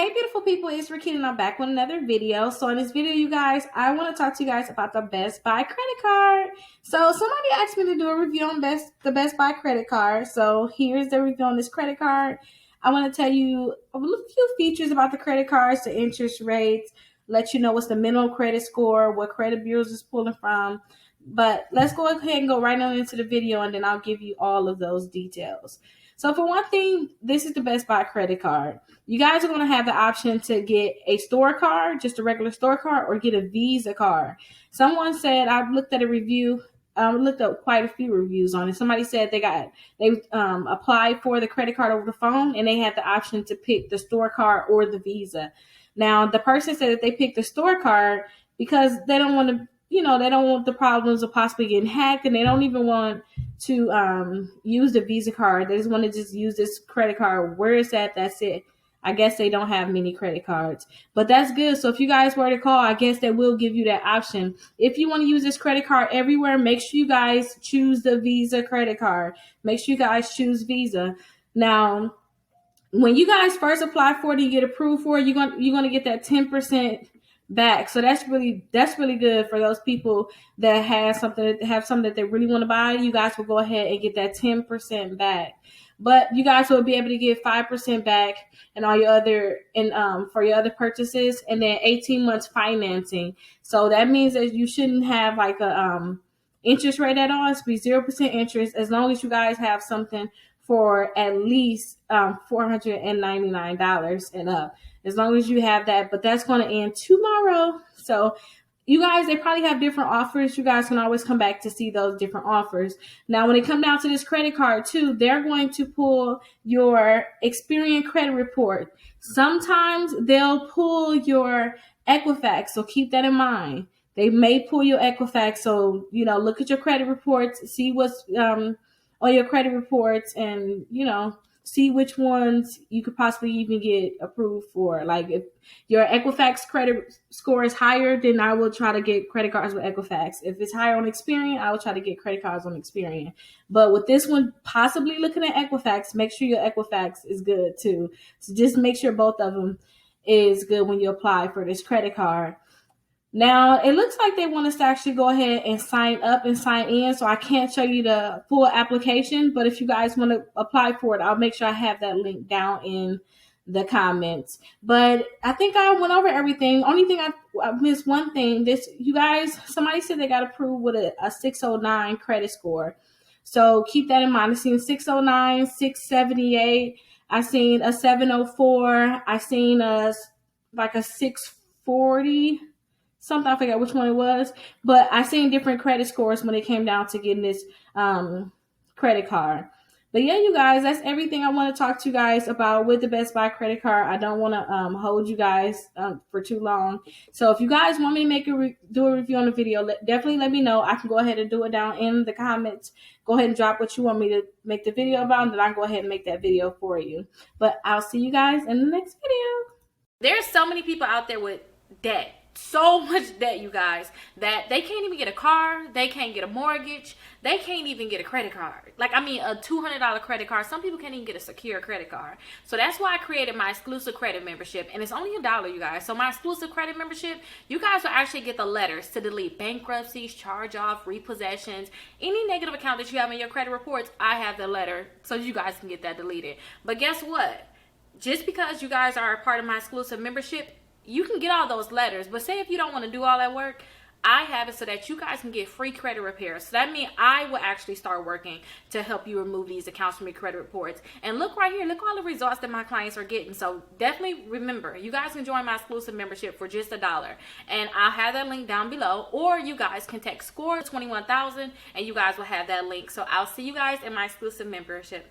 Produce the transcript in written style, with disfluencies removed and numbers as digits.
Hey beautiful people, it's Rakina and I'm back with another video. So in this video, you guys, I want to talk to you guys about the Best Buy credit card. So somebody asked me to do a review on the Best Buy credit card. So here's the review on this credit card. I want to tell you a few features about the credit cards, the interest rates, let you know what's the minimum credit score, what credit bureaus is pulling from. But let's go ahead and go right on into the video and then I'll give you all of those details. So for one thing, this is the Best Buy credit card. You guys are going to have the option to get a store card, just a regular store card, or get a Visa card. Someone said, I've looked at a review, looked up quite a few reviews on it. Somebody said they applied for the credit card over the phone and they had the option to pick the store card or the Visa. Now, the person said that they picked the store card because they don't want to, they don't want the problems of possibly getting hacked, and they don't even want to use the Visa card. They just want to just use this credit card. Where it's at, that's it. I guess they don't have many credit cards, but that's good. So if you guys were to call, I guess they will give you that option. If you want to use this credit card everywhere, make sure you guys choose the Visa credit card. Make sure you guys choose Visa. Now, when you guys first apply for it and you get approved for it, you're gonna get that 10% back. So that's really good for those people that have something that they really want to buy. You guys will go ahead and get that 10% back. But you guys will be able to get 5% back and all your other for your other purchases, and then 18 months financing. So that means that you shouldn't have like a interest rate at all. It's be 0% interest as long as you guys have something for at least $499 and up. As long as you have that, but that's going to end tomorrow. So you guys, they probably have different offers. You guys can always come back to see those different offers. Now, when it comes down to this credit card too, they're going to pull your Experian credit report. Sometimes they'll pull your Equifax, so keep that in mind. They may pull your Equifax, so look at your credit reports, see what's on your credit reports, and see which ones you could possibly even get approved for. Like if your Equifax credit score is higher, then I will try to get credit cards with Equifax. If it's higher on Experian, I will try to get credit cards on Experian. But with this one, possibly looking at Equifax, make sure your Equifax is good too. So just make sure both of them is good when you apply for this credit card. Now, it looks like they want us to actually go ahead and sign up and sign in, so I can't show you the full application, but if you guys want to apply for it, I'll make sure I have that link down in the comments. But I think I went over everything. Only thing I missed one thing. You guys, somebody said they got approved with a 609 credit score. So keep that in mind. I've seen 609, 678. I've seen a 704. I've seen a 640. Something, I forgot which one it was, but I seen different credit scores when it came down to getting this credit card. But yeah, you guys, that's everything I want to talk to you guys about with the Best Buy credit card. I don't want to hold you guys for too long. So if you guys want me to do a review on the video, definitely let me know. I can go ahead and do it down in the comments. Go ahead and drop what you want me to make the video about, and then I'll go ahead and make that video for you. But I'll see you guys in the next video. There's so many people out there with debt. So much debt, you guys, that they can't even get a car, they can't get a mortgage, they can't even get a credit card. Like, I mean, a $200 credit card. Some people can't even get a secure credit card. So that's why I created my exclusive credit membership, and it's only $1, you guys. So my exclusive credit membership, you guys will actually get the letters to delete bankruptcies, charge off, repossessions, any negative account that you have in your credit reports. I have the letter so you guys can get that deleted. But guess what? Just because you guys are a part of my exclusive membership, you can get all those letters. But say if you don't want to do all that work, I have it so that you guys can get free credit repairs. So that means I will actually start working to help you remove these accounts from your credit reports. And look right here, look all the results that my clients are getting. So definitely remember, you guys can join my exclusive membership for just $1. And I'll have that link down below. Or you guys can text SCORE 21,000 and you guys will have that link. So I'll see you guys in my exclusive membership.